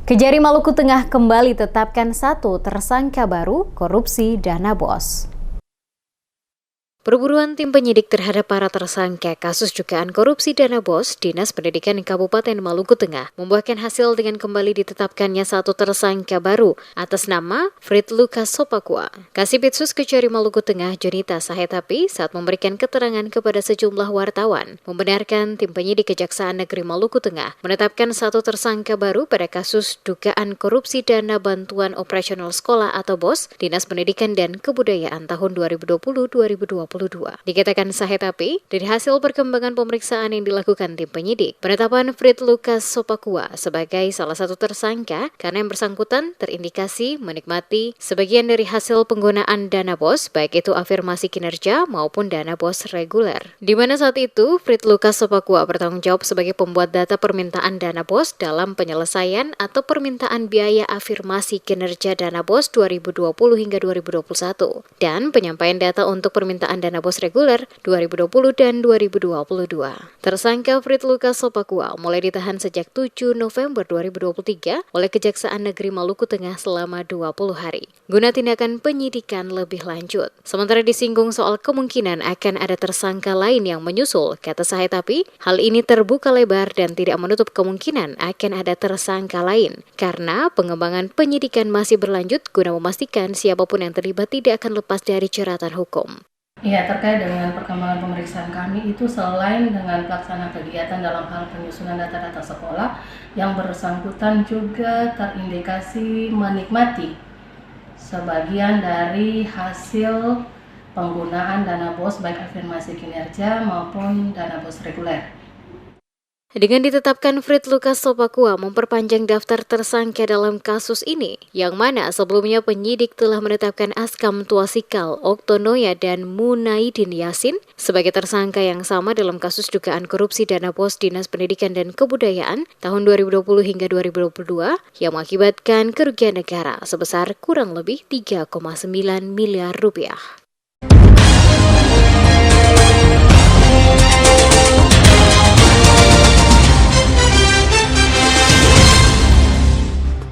Kejari Maluku Tengah kembali tetapkan satu tersangka baru korupsi dana BOS. Perburuan tim penyidik terhadap para tersangka kasus dugaan korupsi dana BOS Dinas Pendidikan Kabupaten Maluku Tengah membuahkan hasil dengan kembali ditetapkannya satu tersangka baru atas nama Frit Lukas Sopakua. Kasipitsus Kejari Maluku Tengah Junita Sahetapi saat memberikan keterangan kepada sejumlah wartawan membenarkan tim penyidik Kejaksaan Negeri Maluku Tengah menetapkan satu tersangka baru pada kasus dugaan korupsi dana bantuan operasional sekolah atau BOS Dinas Pendidikan dan Kebudayaan tahun 2020-2022. Dikatakan Sahetapi, dari hasil perkembangan pemeriksaan yang dilakukan tim penyidik, penetapan Frit Lukas Sopakua sebagai salah satu tersangka karena yang bersangkutan terindikasi menikmati sebagian dari hasil penggunaan dana BOS, baik itu afirmasi kinerja maupun dana BOS reguler. Di mana saat itu, Frit Lukas Sopakua bertanggung jawab sebagai pembuat data permintaan dana BOS dalam penyelesaian atau permintaan biaya afirmasi kinerja dana BOS 2020 hingga 2021 dan penyampaian data untuk permintaan dana BOS reguler 2020 dan 2022. Tersangka Frit Lukas Sopakua mulai ditahan sejak 7 November 2023 oleh Kejaksaan Negeri Maluku Tengah selama 20 hari guna tindakan penyidikan lebih lanjut. Sementara disinggung soal kemungkinan akan ada tersangka lain yang menyusul, kata Sahetapi, hal ini terbuka lebar dan tidak menutup kemungkinan akan ada tersangka lain karena pengembangan penyidikan masih berlanjut guna memastikan siapapun yang terlibat tidak akan lepas dari jeratan hukum. Ya, terkait dengan perkembangan pemeriksaan kami itu selain dengan pelaksanaan kegiatan dalam hal penyusunan data-data sekolah, yang bersangkutan juga terindikasi menikmati sebagian dari hasil penggunaan dana BOS baik afirmasi kinerja maupun dana BOS reguler. Dengan ditetapkan Frit Lukas Sopakua memperpanjang daftar tersangka dalam kasus ini, yang mana sebelumnya penyidik telah menetapkan Askam Tuasikal, Oktonoya, dan Munaidin Yasin sebagai tersangka yang sama dalam kasus dugaan korupsi dana BOS Dinas Pendidikan dan Kebudayaan tahun 2020 hingga 2022 yang mengakibatkan kerugian negara sebesar kurang lebih 3,9 miliar rupiah.